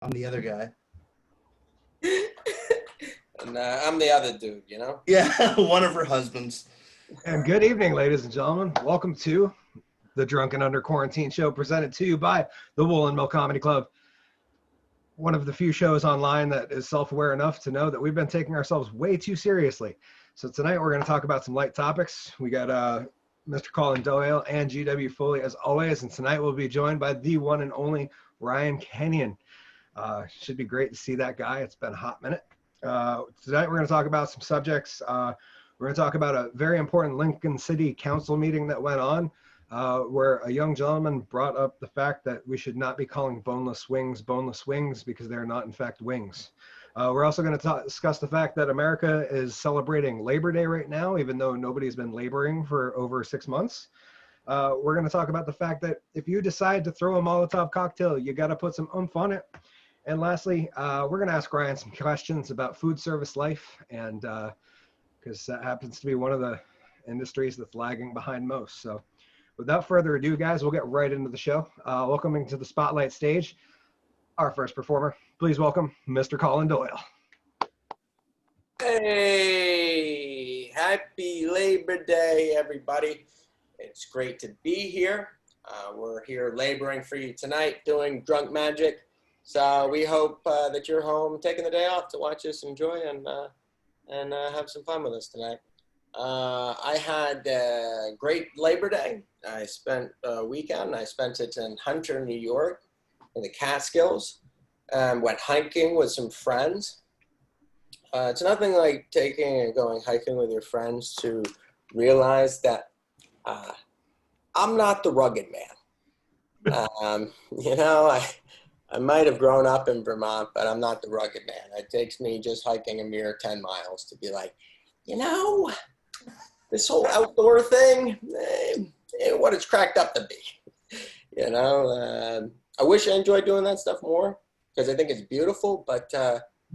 I'm the other guy. And I'm the other dude, you know? Yeah, one of her husbands. And good evening, ladies and gentlemen. Welcome to the Drunken Under Quarantine show, presented to you by the Woolen Comedy Club. One of the few shows online that is self-aware enough to know that we've been taking ourselves way too seriously. So tonight we're going to talk about some light topics. We got Mr. Collen, Doyle and GW Foley as always, and tonight we'll be joined by the one and only Ryan Kenyon. Should be great to see that guy. It's been a hot minute. Tonight we're going to talk about some subjects. We're going to talk about a very important Lincoln City Council meeting that went on, where a young gentleman brought up the fact that we should not be calling boneless wings because they're not in fact wings. We're also going to discuss the fact that America is celebrating Labor Day right now, even though nobody's been laboring for over 6 months. We're going to talk about the fact that if you decide to throw a Molotov cocktail, you got to put some oomph on it. And lastly, we're going to ask Ryan some questions about food service life, and because that happens to be one of the industries that's lagging behind most. So without further ado, guys, we'll get right into the show. Welcoming to the spotlight stage, our first performer. Please welcome Mr. Collen Doyle. Hey, happy Labor Day, everybody. It's great to be here. We're here laboring for you tonight, doing drunk magic. So we hope that you're home taking the day off to watch us enjoy and have some fun with us tonight. I had a great Labor Day. I spent a weekend. I spent it in Hunter, New York, in the Catskills. Went hiking with some friends. It's nothing like taking and going hiking with your friends to realize that I'm not the rugged man. I might have grown up in Vermont, but I'm not the rugged man. It takes me just hiking a mere 10 miles to be like, this whole outdoor thing, what it's cracked up to be. I wish I enjoyed doing that stuff more because I think it's beautiful, but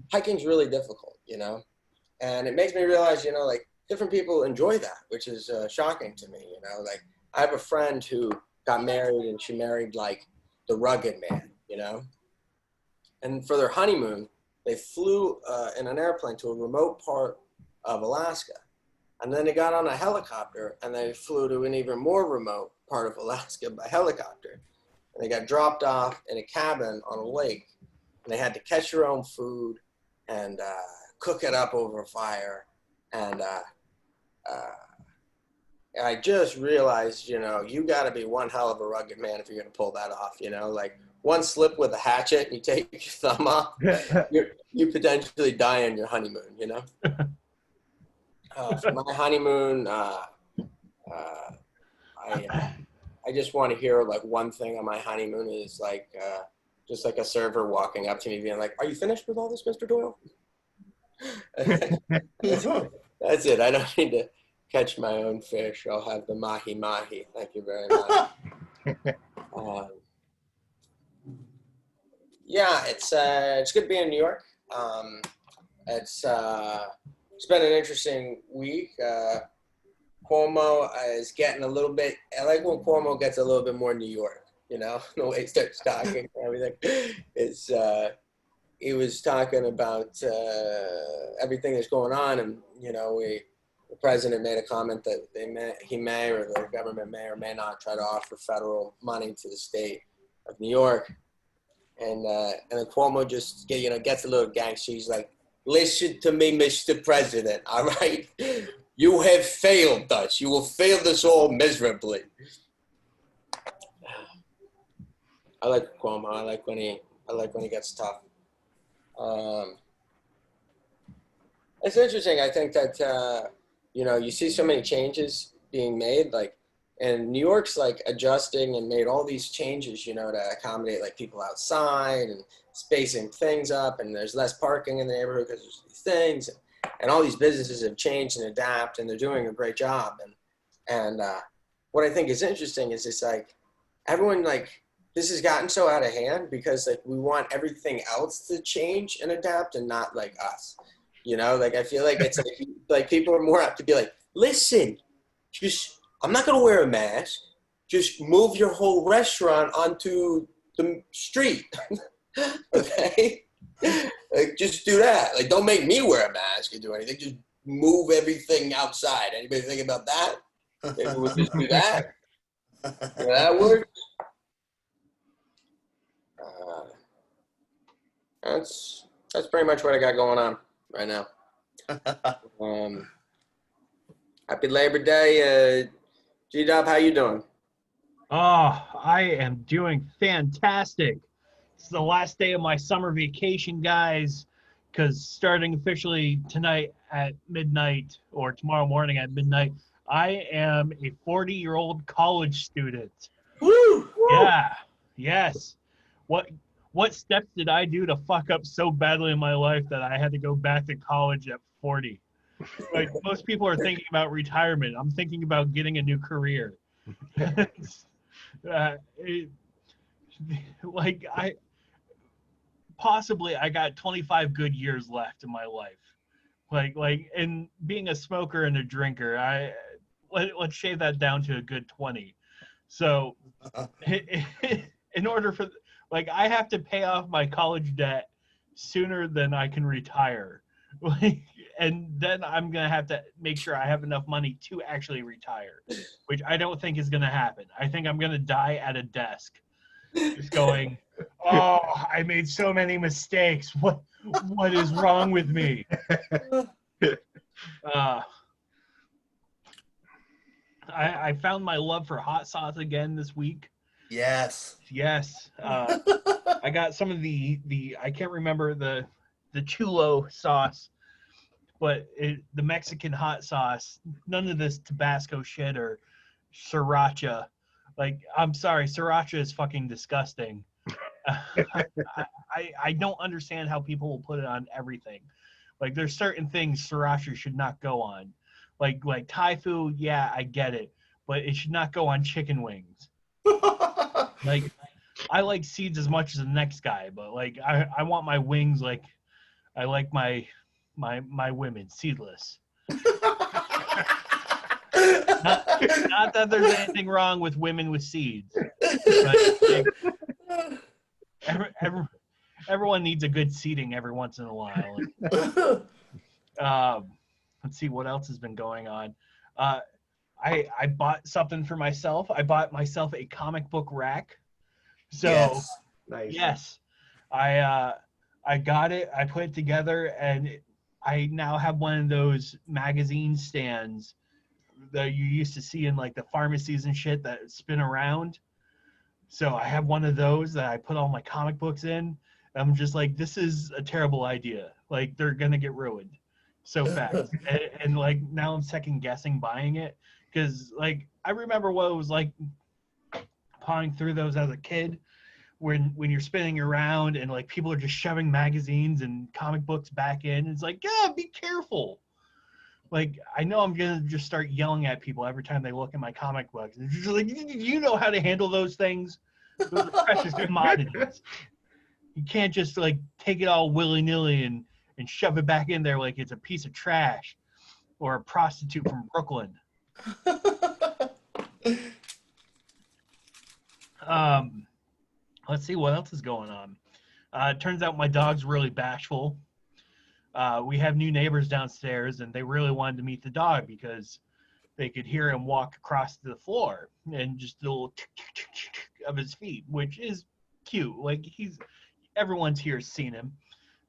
hiking's really difficult, and it makes me realize, different people enjoy that, which is shocking to me, I have a friend who got married and she married like the rugged man, and for their honeymoon, they flew in an airplane to a remote part of Alaska. And then they got on a helicopter and they flew to an even more remote part of Alaska by helicopter. And they got dropped off in a cabin on a lake. And they had to catch their own food and cook it up over a fire. And I just realized, you got to be one hell of a rugged man if you're going to pull that off, like one slip with a hatchet and you take your thumb off, you potentially die on your honeymoon, For my honeymoon, I just want to hear like one thing on my honeymoon is like, just like a server walking up to me being like, "Are you finished with all this, Mr. Doyle?" That's it. I don't need to catch my own fish. I'll have the mahi-mahi. Thank you very much. Yeah, it's good to be in New York. It's been an interesting week. Cuomo is getting a little bit. I like when Cuomo gets a little bit more New York. The way he starts talking and everything. He was talking about everything that's going on, and the president made a comment that he may or the government may or may not try to offer federal money to the state of New York. And then Cuomo just gets a little gangster. He's like, "Listen to me, Mr. President, all right? You have failed us. You will fail us all miserably." I like Cuomo. I like when he gets tough. It's interesting. I think that you see so many changes being made, like. And New York's like adjusting and made all these changes, to accommodate like people outside and spacing things up. And there's less parking in the neighborhood because there's these things. And all these businesses have changed and adapt, and they're doing a great job. And what I think is interesting is it's like everyone this has gotten so out of hand because like we want everything else to change and adapt and not like us. I feel like it's like people are more apt to be like, "Listen, I'm not going to wear a mask. Just move your whole restaurant onto the street." Okay? Like, just do that. Like, don't make me wear a mask or do anything. Just move everything outside. Anybody think about that? Maybe we'll just do that. Yeah, that works. That's pretty much what I got going on right now. Happy Labor Day. G-Dub, how you doing? Oh, I am doing fantastic. It's the last day of my summer vacation, guys, because starting officially tonight at midnight or tomorrow morning at midnight, I am a 40-year-old college student. Woo! Yeah, yes. What steps did I do to fuck up so badly in my life that I had to go back to college at 40? Like, most people are thinking about retirement. I'm thinking about getting a new career. Like I got 25 good years left in my life. Like and being a smoker and a drinker, let's shave that down to a good 20. So in order for like I have to pay off my college debt sooner than I can retire. Like, and then I'm gonna have to make sure I have enough money to actually retire, which I don't think is gonna happen. I think I'm gonna die at a desk, just going, "Oh, I made so many mistakes. What is wrong with me?" I found my love for hot sauce again this week. Yes. Yes, I got some of the I can't remember the chulo sauce, but the Mexican hot sauce. None of this Tabasco shit or sriracha. Like, I'm sorry, sriracha is fucking disgusting. I don't understand how people will put it on everything. Like, there's certain things sriracha should not go on. Like Thai food, yeah, I get it, but it should not go on chicken wings. Like, I like seeds as much as the next guy, but like I want my wings like I like my women seedless. Not that there's anything wrong with women with seeds, but like, everyone needs a good seeding every once in a while. Let's see what else has been going on. I bought something for myself. I bought myself a comic book rack. So Yes. Nice. yes, I got it. I put it together, and I now have one of those magazine stands that you used to see in like the pharmacies and shit that spin around. So I have one of those that I put all my comic books in. I'm just like, this is a terrible idea. Like, they're gonna get ruined so fast. And like now I'm second guessing buying it because like I remember what it was like pawing through those as a kid when you're spinning around and like people are just shoving magazines and comic books back in. It's like, yeah, be careful. Like, I know I'm gonna just start yelling at people every time they look at my comic books. It's just like, you know how to handle those things? Those are precious commodities. You can't just like take it all willy-nilly and shove it back in there like it's a piece of trash or a prostitute from Brooklyn. Let's see what else is going on. It turns out my dog's really bashful. We have new neighbors downstairs, and they really wanted to meet the dog because they could hear him walk across the floor and just a little of his feet, which is cute. Like, everyone's here has seen him.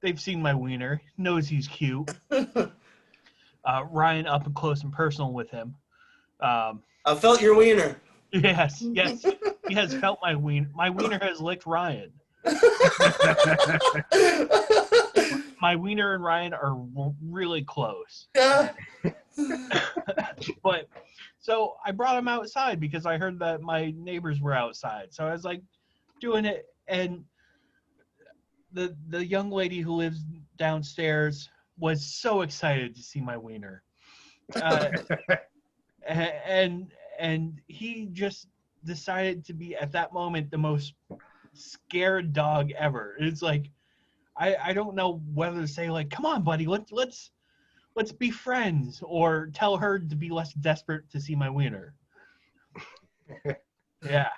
They've seen my wiener, knows he's cute. Ryan up and close and personal with him. I felt your wiener. Yes, he has felt my wiener. My wiener has licked Ryan. My wiener and Ryan are really close. Yeah. But so I brought him outside because I heard that my neighbors were outside. So I was like doing it, and the young lady who lives downstairs was so excited to see my wiener. And he just decided to be at that moment the most scared dog ever. It's like I don't know whether to say like, come on, buddy, let's be friends, or tell her to be less desperate to see my wiener. Yeah,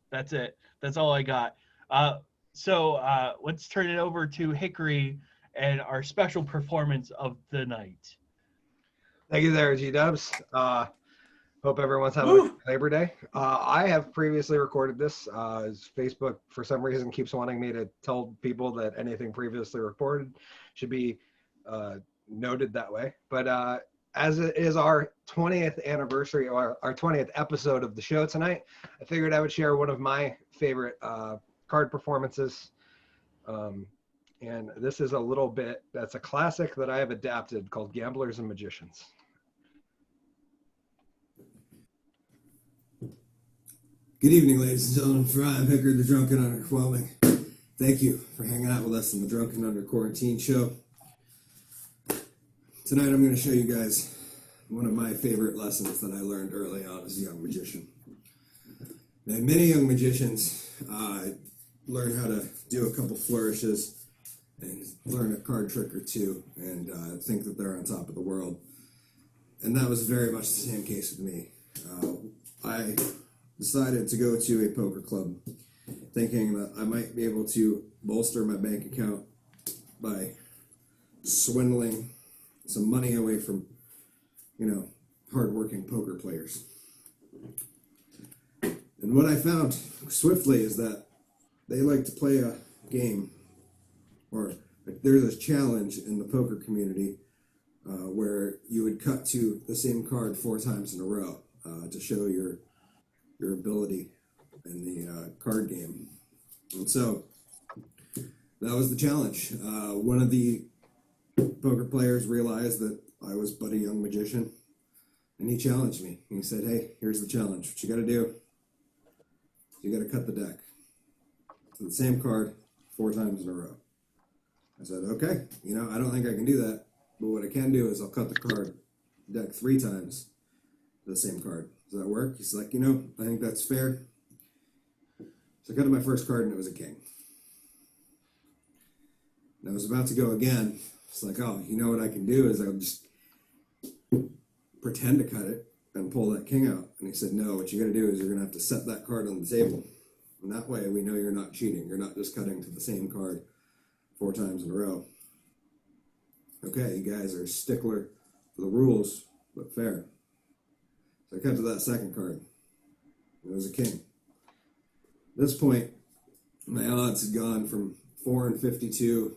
that's it. That's all I got. So let's turn it over to Hickory and our special performance of the night. Thank you there, G-Dubs. Hope everyone's having a Woo! good Labor Day. I have previously recorded this. As Facebook, for some reason, keeps wanting me to tell people that anything previously recorded should be noted that way. But as it is our 20th anniversary, or our 20th episode of the show tonight, I figured I would share one of my favorite card performances. And this is a little bit, that's a classic that I have adapted called Gamblers and Magicians. Good evening, ladies and gentlemen. I'm Hickory, the Drunken Underwhelming. Thank you for hanging out with us in the Drunken Under Quarantine show. Tonight I'm going to show you guys one of my favorite lessons that I learned early on as a young magician. Now, many young magicians learn how to do a couple flourishes and learn a card trick or two and think that they're on top of the world. And that was very much the same case with me. I decided to go to a poker club thinking that I might be able to bolster my bank account by swindling some money away from, hardworking poker players. And what I found swiftly is that they like to play a game, or there's a challenge in the poker community where you would cut to the same card 4 times in a row to show your ability in the card game. And so that was the challenge. One of the poker players realized that I was but a young magician, and he challenged me. He said, "Hey, here's the challenge. What you got to do, you got to cut the deck to the same card 4 times in a row." I said, "Okay, I don't think I can do that, but what I can do is I'll cut the deck 3 times to the same card. Does that work?" He's like, "I think that's fair." So I cut my first card, and it was a king. And I was about to go again. It's like, oh, what I can do is I'll just pretend to cut it and pull that king out. And he said, "No, what you got to do is you're going to have to set that card on the table. And that way we know you're not cheating. You're not just cutting to the same card 4 times in a row." Okay, you guys are a stickler for the rules, but fair. So I cut to that second card. It was a king. At this point, my odds had gone from 4 and 52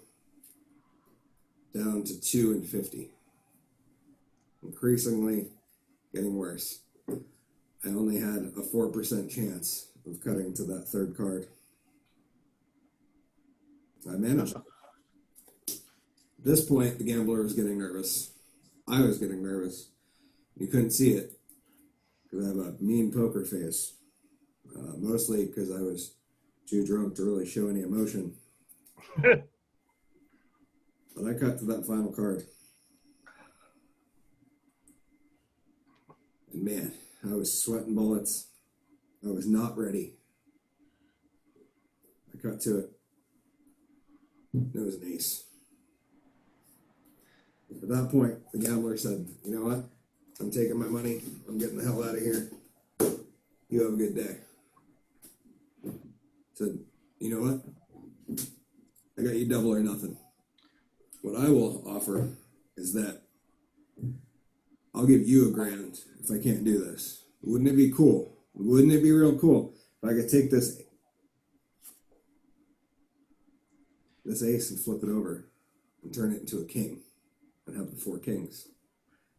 down to 2 and 50. Increasingly getting worse. I only had a 4% chance of cutting to that third card. I managed. At this point, the gambler was getting nervous. I was getting nervous. You couldn't see it because I have a mean poker face. Mostly because I was too drunk to really show any emotion. But I cut to that final card. And man, I was sweating bullets. I was not ready. I cut to it. It was an ace. At that point, the gambler said, "You know what? I'm taking my money. I'm getting the hell out of here. You have a good day." I said, "You know what? I got you double or nothing. What I will offer is that I'll give you $1,000 if I can't do this. Wouldn't it be cool? Wouldn't it be real cool if I could take this ace and flip it over and turn it into a king and have the 4 kings?"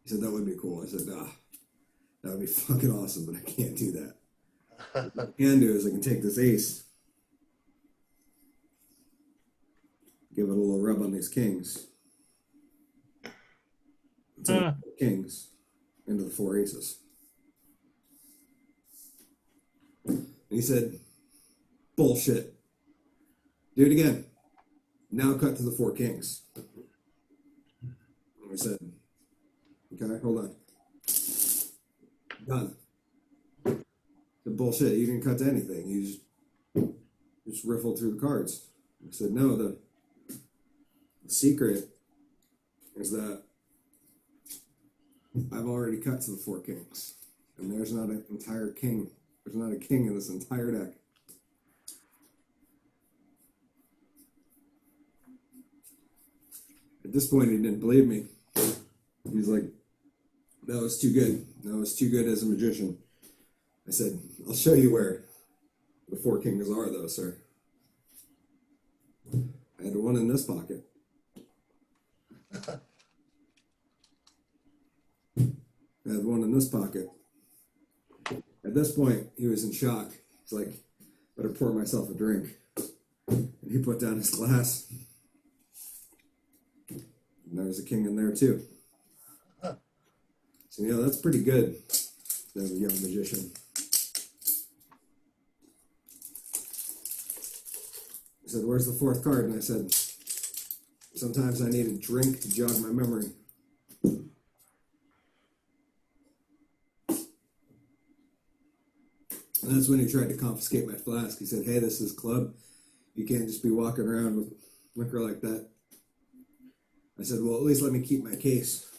He said, "That would be cool." I said, that would be fucking awesome, but I can't do that. What I can do is I can take this ace, give it a little rub on these kings, and turn the kings into the 4 aces." And he said, "Bullshit. Do it again. Now cut to the 4 kings." And I said, "Okay, hold on. Done." The bullshit. You didn't cut to anything. You just riffled through the cards. I said, "No, the secret is that I've already cut to the 4 kings. And there's not an entire king. There's not a king in this entire deck. this point, he didn't believe me. He's like, that was too good. That was too good as a magician. I said, I'll show you where the four kings are, though, sir. I had one in this pocket. I had one in this pocket. At this point, he was in shock. He's like, better pour myself a drink. And he put down his glass. And there was a king in there, too. So, that's pretty good as a young magician. He said, where's the fourth card? And I said, sometimes I need a drink to jog my memory. And that's when he tried to confiscate my flask. He said, hey, this is club. You can't just be walking around with liquor like that. I said, well, at least let me keep my case.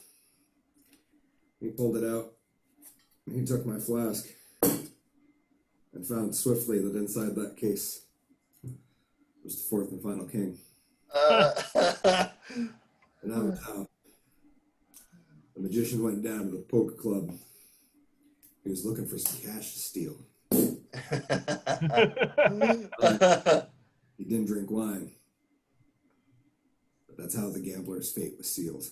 He pulled it out. And he took my flask and found swiftly that inside that case was the fourth and final king. And that was how the magician went down to the poker club. He was looking for some cash to steal. He didn't drink wine. But that's how the gambler's fate was sealed.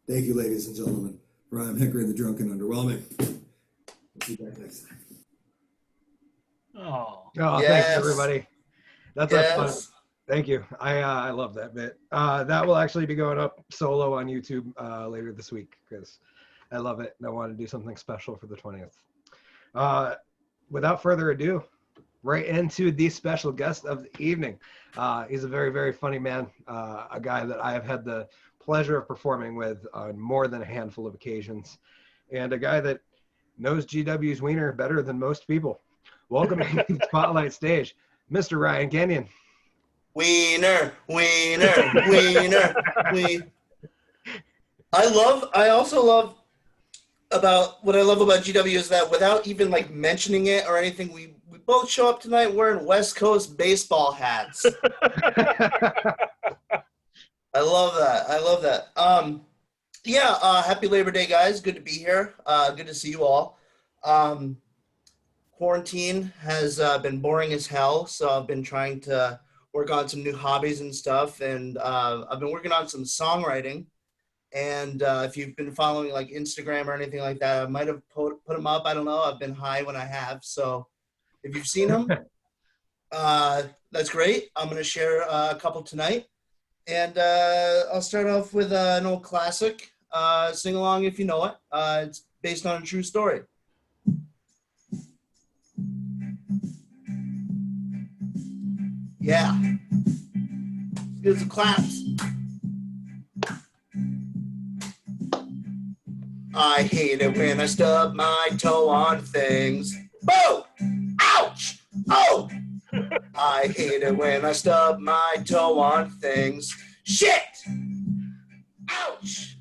Thank you, ladies and gentlemen. For I am Hickory the Drunken Underwhelming. We'll see you back next time. Oh, Thanks, everybody. That's fun. Thank you. I love that bit. That will actually be going up solo on YouTube later this week because I love it and I want to do something special for the 20th. Without further ado, right into the special guest of the evening. He's a very, very funny man, a guy that I have had the pleasure of performing with on more than a handful of occasions, and a guy that knows GW's wiener better than most people. Welcome to the Spotlight stage, Mr. Ryan Kenyon. Wiener, wiener, wiener, wiener. I also love about GW is that without even like mentioning it or anything, we both show up tonight wearing West Coast baseball hats. I love that. Happy Labor Day, guys. Good to be here. Good to see you all. Quarantine has been boring as hell, so I've been trying to work on some new hobbies and stuff, and I've been working on some songwriting. And if you've been following like Instagram or anything like that, I might have put them up. I don't know. I've been high when I have. So if you've seen them, that's great. I'm going to share a couple tonight. And I'll start off with an old classic, Sing Along If You Know It. It's based on a true story. Yeah. Give some claps. I hate it when I stub my toe on things. Boo! Ouch! Oh! I hate it when I stub my toe on things. Shit! Ouch!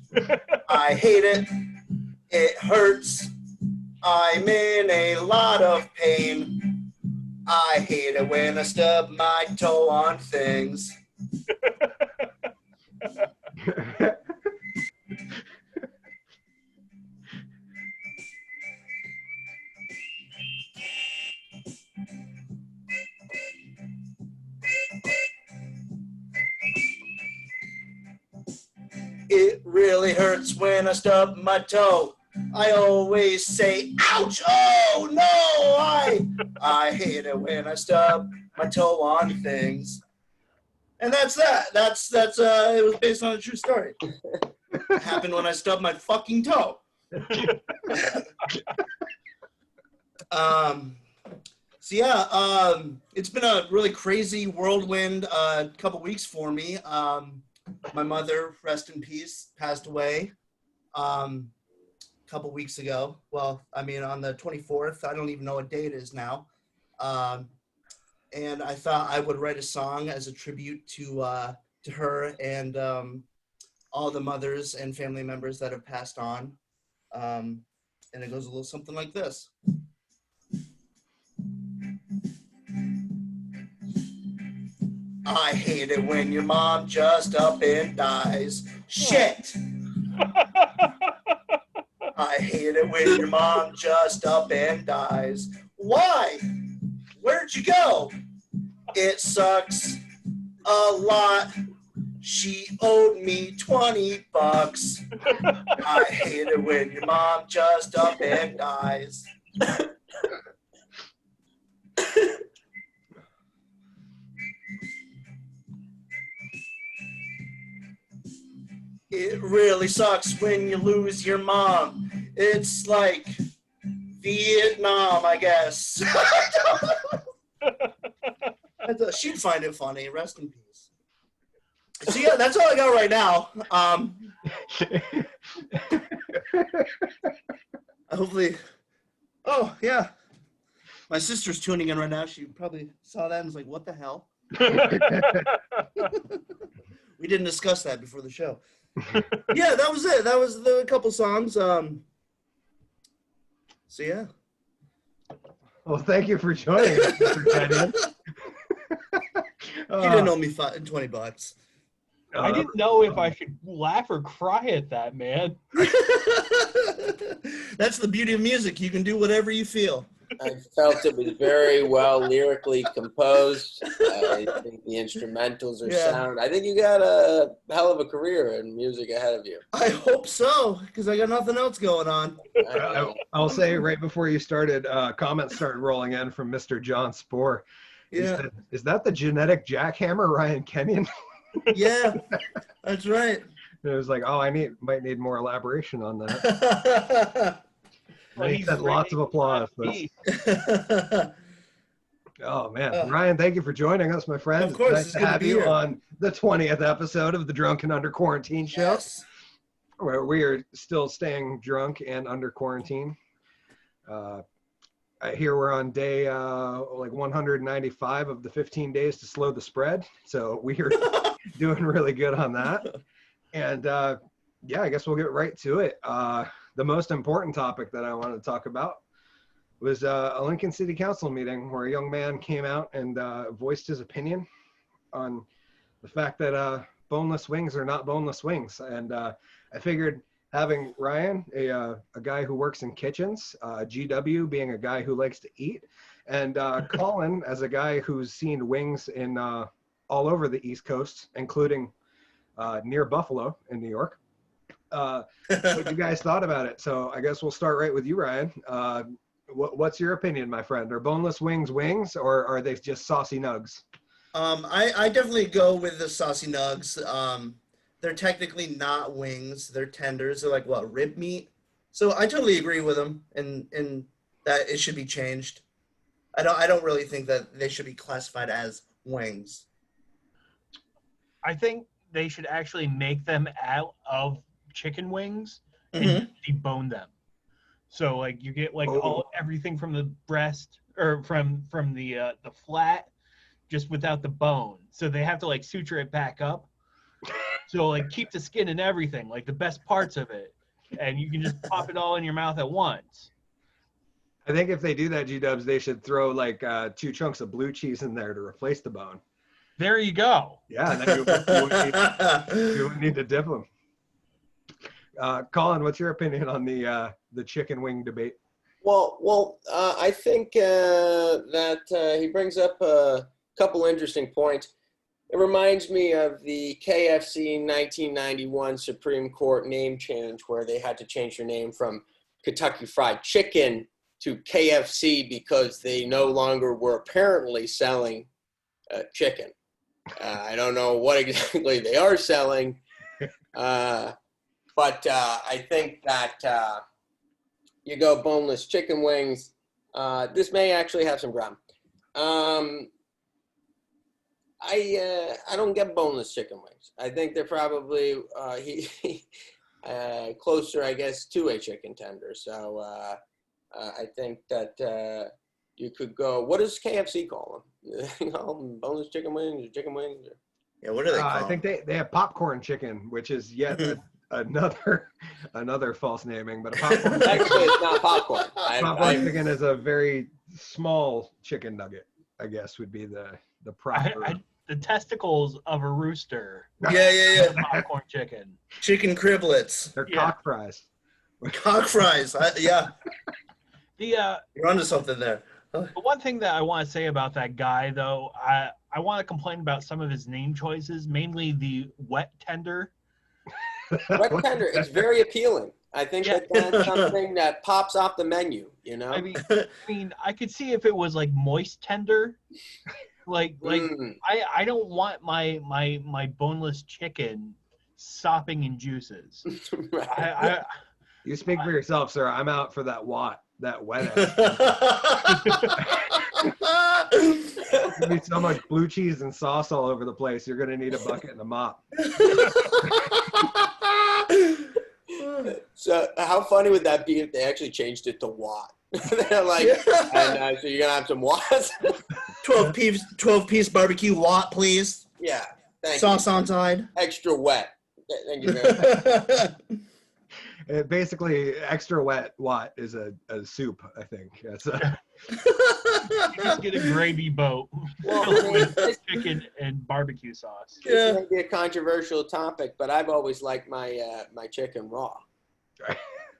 I hate it. It hurts. I'm in a lot of pain. I hate it when I stub my toe on things. It really hurts when I stub my toe. I always say, ouch, oh no, I hate it when I stub my toe on things. And that's that. That's it was based on a true story. It happened when I stubbed my fucking toe. It's been a really crazy whirlwind couple weeks for me. My mother, rest in peace, passed away a couple weeks ago. Well, I mean, on the 24th. I don't even know what day it is now. And I thought I would write a song as a tribute to her and all the mothers and family members that have passed on. And it goes a little something like this. I hate it when your mom just up and dies. Shit. I hate it when your mom just up and dies. Why? Where'd you go? It sucks a lot. She owed me $20. I hate it when your mom just up and dies. It really sucks when you lose your mom. It's like Vietnam, I guess. She'd find it funny. Rest in peace. So yeah, that's all I got right now. Hopefully. Oh yeah, my sister's tuning in right now. She probably saw that and was like, "What the hell?" We didn't discuss that before the show. Yeah, that was it. That was the couple songs. So yeah. Well, thank you for joining us, Mr. Kenyon. He didn't owe me $20. I didn't know if I should laugh or cry at that, man. That's the beauty of music. You can do whatever you feel. I felt it was very well lyrically composed. I think the instrumentals are sound. I think you got a hell of a career in music ahead of you. I hope so, because I got nothing else going on. I'll say right before you started, comments started rolling in from Mr. John Spohr. He said, is that the genetic jackhammer, Ryan Kenyon? Yeah, that's right. It was like, oh, might need more elaboration on that. Well, he said lots of applause. But... Oh, man. Ryan, thank you for joining us, my friend. Of course. It's nice to have you on the 20th episode of the Drunken Under Quarantine show. Yes. Where we are still staying drunk and under quarantine. I hear we're on day like 195 of the 15 days to slow the spread. So we are doing really good on that. And yeah, I guess we'll get right to it. The most important topic that I wanted to talk about was a Lincoln City Council meeting where a young man came out and voiced his opinion on the fact that boneless wings are not boneless wings. And I figured having Ryan, a guy who works in kitchens, GW being a guy who likes to eat, and Collen as a guy who's seen wings in all over the East Coast, including near Buffalo in New York. What you guys thought about it? So I guess we'll start right with you, Ryan. What's your opinion, my friend? Are boneless wings wings, or are they just saucy nugs? I definitely go with the saucy nugs. They're technically not wings. They're tenders. They're like, what, rib meat? So I totally agree with them in that it should be changed. I don't really think that they should be classified as wings. I think they should actually make them out of chicken wings and debone them. So like you get like everything from the breast or from the flat, just without the bone. So they have to like suture it back up. So like keep the skin and everything, like the best parts of it, and you can just pop it all in your mouth at once. I think if they do that, G-dubs, they should throw like 2 chunks of blue cheese in there to replace the bone. There you go. Yeah, then you wouldn't need to dip them. Collen, what's your opinion on the chicken wing debate? Well, I think that he brings up a couple interesting points. It reminds me of the KFC 1991 Supreme Court name change where they had to change their name from Kentucky Fried Chicken to KFC because they no longer were apparently selling chicken. I don't know what exactly they are selling, but I think that you go boneless chicken wings. This may actually have some ground. I don't get boneless chicken wings. I think they're probably closer, I guess, to a chicken tender. So I think that you could go. What does KFC call them? You know, boneless chicken wings or chicken wings? Or... Yeah, what do they call I think they have popcorn chicken, which is yet another false naming. But a popcorn actually, it's not popcorn. Popcorn chicken is a very small chicken nugget, I guess would be the proper. the testicles of a rooster. Yeah. Popcorn chicken. Chicken criblets. They're Yeah. cock fries. Cock fries. Yeah. The You're onto something there. the one thing that I want to say about that guy, though, I want to complain about some of his name choices, mainly the wet tender. Wet tender, it's very appealing. I think Yeah. that's something that pops off the menu, you know? I mean, I could see if it was like moist tender, like Mm. I don't want my boneless chicken sopping in juices. Right. I You speak for yourself, sir. I'm out for that wet There'll be so much blue cheese and sauce all over the place. You're gonna need a bucket and a mop. So how funny would that be if they actually changed it to wat? They're like, and so you're gonna have some wats? 12-piece barbecue wat, please. Yeah, thank Sauce you. on side. Extra wet. Thank you very much. Basically, extra wet wat is a soup, I think. That's just get a gravy boat Well, filled with chicken and barbecue sauce. This may be a controversial topic, but I've always liked my my chicken raw.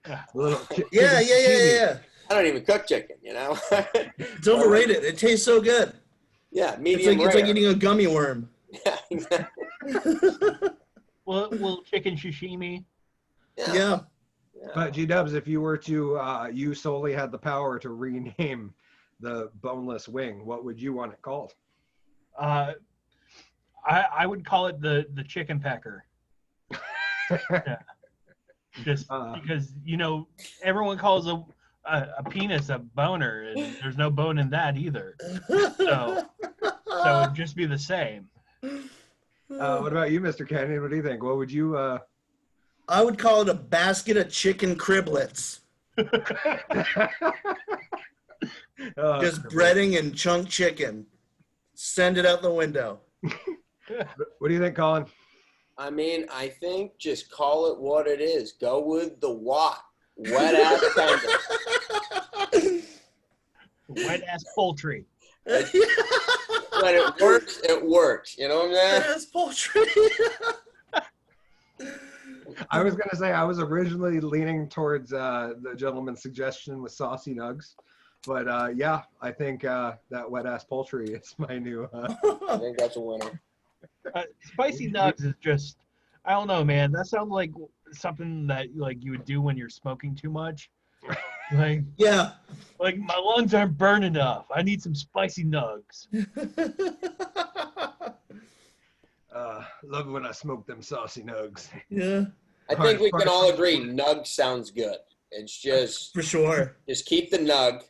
a little Yeah. I don't even cook chicken, you know? It's overrated. It tastes so good. Yeah, It's medium like rare. eating a gummy worm. Yeah, exactly. Well, chicken sashimi. Yeah. But G-Dubs, if you were to, you solely had the power to rename the boneless wing, what would you want it called? I would call it the chicken pecker. Yeah. Just because everyone calls a penis a boner, and there's no bone in that either. So it'd just be the same. What about you, Mr. Kenyon? What do you think? What would you? I would call it a basket of chicken criblets. Just breading and chunk chicken. Send it out the window. What do you think, Colin? I mean, I think just call it what it is. Go with the wat. Wet ass tender. Wet ass poultry. When it works, it works. You know what I'm saying? That's poultry. I was gonna say I was originally leaning towards the gentleman's suggestion with saucy nugs, but yeah, I think that wet ass poultry is my new. I think that's a winner. Spicy nugs is just, I don't know, man. That sounds like something that like you would do when you're smoking too much. Like Yeah. my lungs aren't burned enough. I need some spicy nugs. Love when I smoke them saucy nugs. Yeah. I think we can all agree nug sounds good. It's just For sure. keep the nug,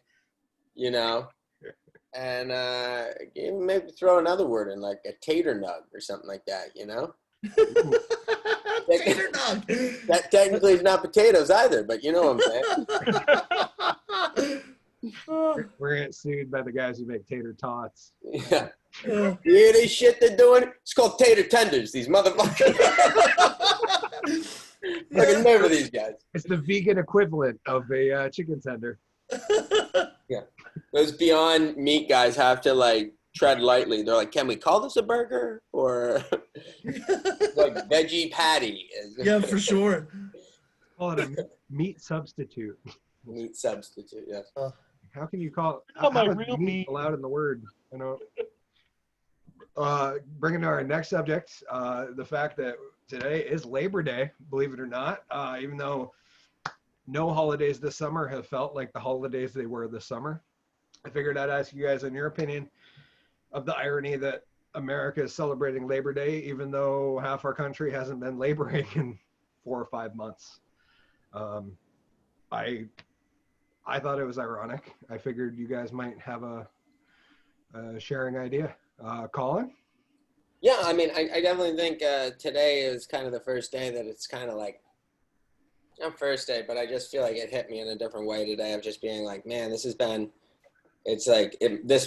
and maybe throw another word in, like a tater nug or something like that, Tater nug. That technically is not potatoes either, but you know what I'm saying. We're gonna get sued by the guys who make tater tots. Yeah. You hear this shit they're doing? It's called tater tenders, these motherfuckers. Fucking never these guys. It's the vegan equivalent of a chicken tender. Yeah. Those Beyond Meat guys have to like tread lightly. They're like, can we call this a burger? Or like veggie patty. Yeah, for sure. Call it a meat substitute. Meat substitute, yes. How can you call Oh, my how is real meat meat. allowed in the word? Bringing to our next subject, the fact that today is Labor Day, believe it or not, even though no holidays this summer have felt like the holidays they were this summer. I figured I'd ask you guys in your opinion of the irony that America is celebrating Labor Day, even though half our country hasn't been laboring in 4 or 5 months. I thought it was ironic. I figured you guys might have a sharing idea. Colin? Yeah, I mean, I definitely think today is kind of the first day that it's kind of like, not first day, but I just feel like it hit me in a different way today of just being like, man, this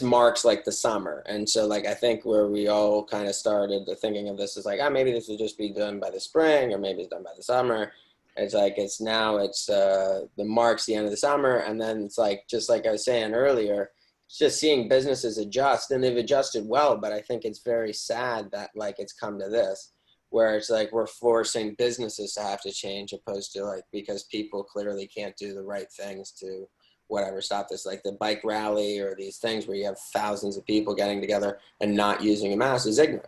marks like the summer. And so like, I think where we all kind of started thinking of this is like, maybe this will just be done by the spring, or maybe it's done by the summer. It's like, the marks the end of the summer. And then it's like, just like I was saying earlier, just seeing businesses adjust, and they've adjusted well, but I think it's very sad that like it's come to this, where it's like we're forcing businesses to have to change opposed to like, because people clearly can't do the right things to whatever stop this, like the bike rally or these things where you have thousands of people getting together and not using a mask is ignorant,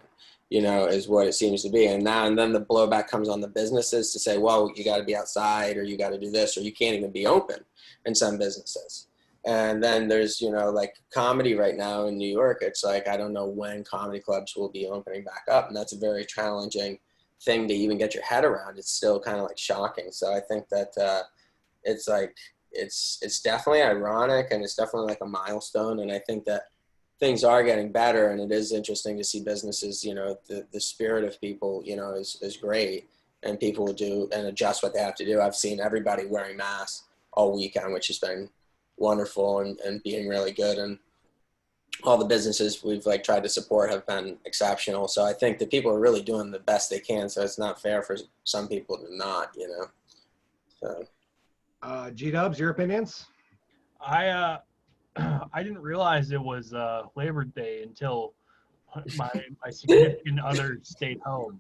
you know, is what it seems to be. And now and then the blowback comes on the businesses to say, well, you got to be outside, or you got to do this, or you can't even be open in some businesses. And then there's, you know, like comedy right now in New York. It's like, I don't know when comedy clubs will be opening back up. And that's a very challenging thing to even get your head around. It's still kind of like shocking. So I think that it's like, it's definitely ironic, and it's definitely like a milestone. And I think that things are getting better, and it is interesting to see businesses, you know, the spirit of people, you know, is great, and people will do and adjust what they have to do. I've seen everybody wearing masks all weekend, which has been wonderful and being really good. And all the businesses we've like tried to support have been exceptional. So I think that people are really doing the best they can. So it's not fair for some people to not, you know. So. G-Dubs, your opinions? I didn't realize it was Labor Day until my significant other stayed home.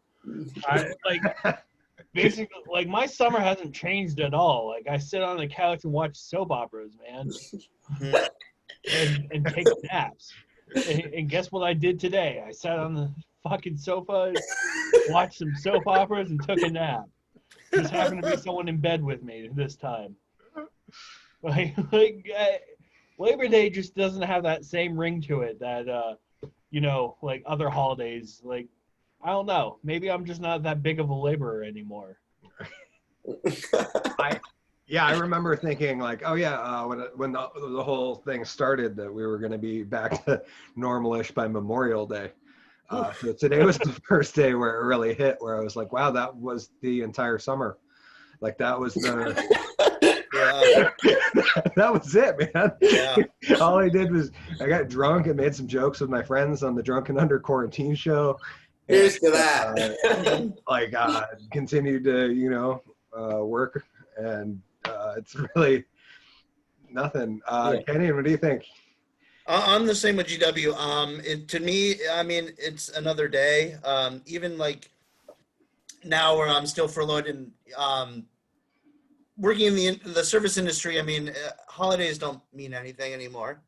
Basically, like my summer hasn't changed at all. Like I sit on the couch and watch soap operas, man, and take naps. And guess what I did today? I sat on the fucking sofa, watched some soap operas, and took a nap. Just happened to be someone in bed with me this time. Labor Day just doesn't have that same ring to it that you know, like other holidays. Like, I don't know. Maybe I'm just not that big of a laborer anymore. I remember thinking like, oh yeah, when the whole thing started that we were going to be back to normal-ish by Memorial Day. So today was the first day where it really hit, where I was like, wow, that was the entire summer. Like that was that was it, man. Yeah. All I did was I got drunk and made some jokes with my friends on the Drunken Under Quarantine show. Here's to that. Continued to, you know, work, and it's really nothing. Kenyon, what do you think? I'm the same with GW. To me, I mean, it's another day. Even like now, where I'm still furloughed and working in the service industry. I mean, holidays don't mean anything anymore.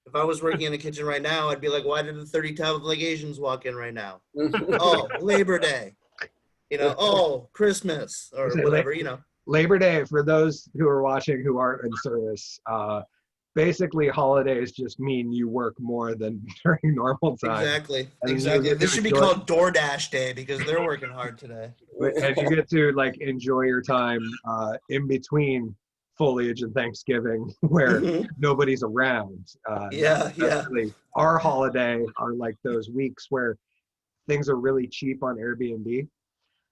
If I was working in the kitchen right now, I'd be like, why did the 30 like Asians walk in right now? Oh, Labor Day. You know, oh, Christmas or whatever, you know. Labor Day, for those who are watching who aren't in service, basically holidays just mean you work more than during normal time. Exactly. This should be called DoorDash Day because they're working hard today. And you get to like enjoy your time in between foliage and Thanksgiving where nobody's around. Really, our holiday are like those weeks where things are really cheap on Airbnb.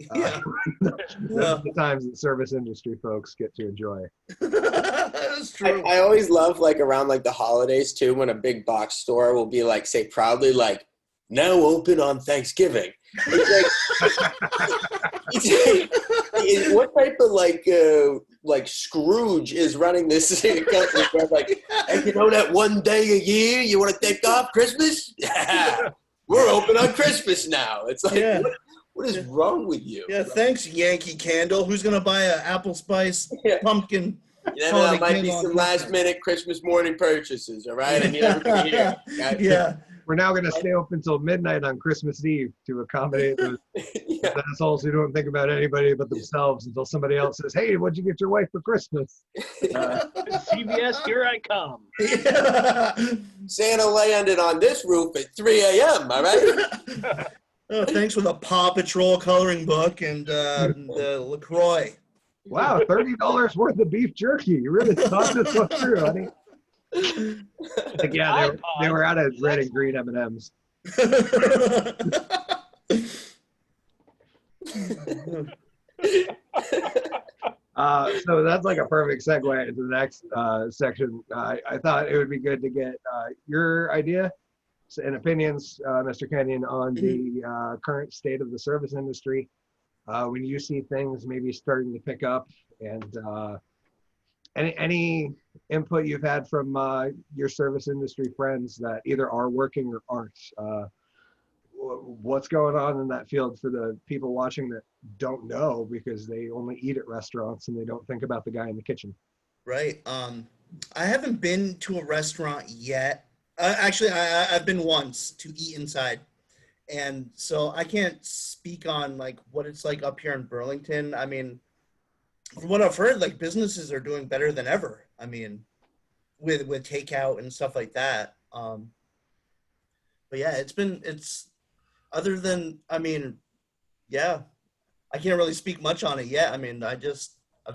Those are the times that service industry folks get to enjoy. That's true. I always love like around like the holidays too, when a big box store will be like, say proudly like, now open on Thanksgiving. It's like what type of like Scrooge is running this company? Where like, hey, you know that one day a year you want to take off Christmas? Yeah, we're open on Christmas now. It's like, what is wrong with you? Yeah, thanks, Yankee Candle. Who's gonna buy an apple spice pumpkin? You know, that might be some last minute Christmas morning purchases. All right, I need everybody here. Yeah. We're now going to stay open until midnight on Christmas Eve to accommodate those assholes who don't think about anybody but themselves until somebody else says, hey, what'd you get your wife for Christmas? CBS, here I come. Santa landed on this roof at 3 a.m., all right? Oh, thanks for the Paw Patrol coloring book and the LaCroix. Wow, $30 worth of beef jerky. You really thought this one through, honey. Like, yeah, they were out of red and green M&Ms. So that's like a perfect segue into the next section. I thought it would be good to get your idea and opinions, Mr. Kenyon, on the current state of the service industry. When you see things maybe starting to pick up and Any input you've had from your service industry friends that either are working or aren't? What's going on in that field for the people watching that don't know because they only eat at restaurants and they don't think about the guy in the kitchen? Right. I haven't been to a restaurant yet. Actually, I've been once to eat inside, and so I can't speak on like what it's like up here in Burlington. I mean, from what I've heard, like businesses are doing better than ever. I mean, with takeout and stuff like that. But yeah, it's other than I mean, yeah, I can't really speak much on it yet. I mean, I've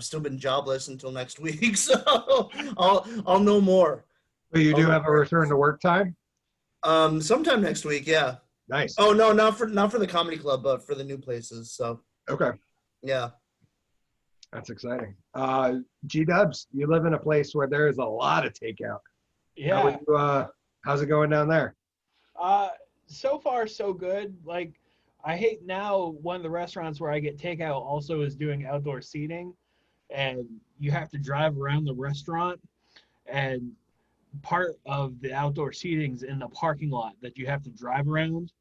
still been jobless until next week, so I'll know more. But you I'll do know have a more. return to work time? Sometime next week, yeah. Nice. Oh no, not for the comedy club, but for the new places. So Okay. yeah. That's exciting. G-Dubs, you live in a place where there is a lot of takeout. Yeah. How's it going down there? So far so good. Like, I hate now one of the restaurants where I get takeout also is doing outdoor seating, and you have to drive around the restaurant, and part of the outdoor seating's in the parking lot that you have to drive around.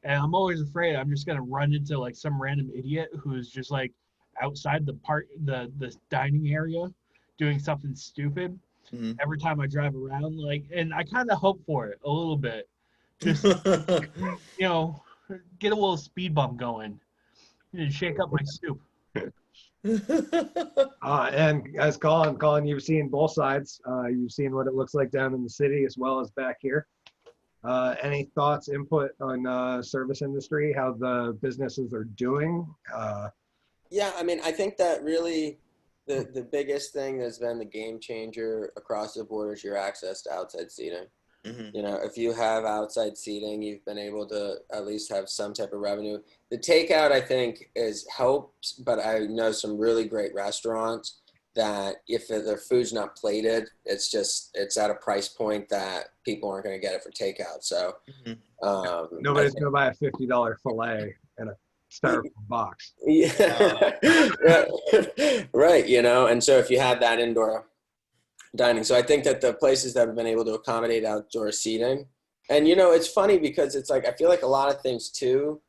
And I'm always afraid I'm just gonna run into like some random idiot who's just like outside the dining area doing something stupid Mhm. every time I drive around. Like, and I kind of hope for it a little bit. Just, you know, get a little speed bump going and shake up my soup. And as Colin, you've seen both sides. You've seen what it looks like down in the city as well as back here. Any thoughts, input on service industry, how the businesses are doing? Yeah, I mean, I think that really the biggest thing that's been the game changer across the board is your access to outside seating. Mhm. You know, if you have outside seating, you've been able to at least have some type of revenue. The takeout, I think, is helps, but I know some really great restaurants that if their food's not plated, it's at a price point that people aren't going to get it for takeout. So, Mhm. Nobody's going to buy a $50 fillet in a styrofoam box. yeah, right. You know, and so if you have that indoor dining. So I think that the places that have been able to accommodate outdoor seating, and you know, it's funny because it's like I feel like a lot of things too,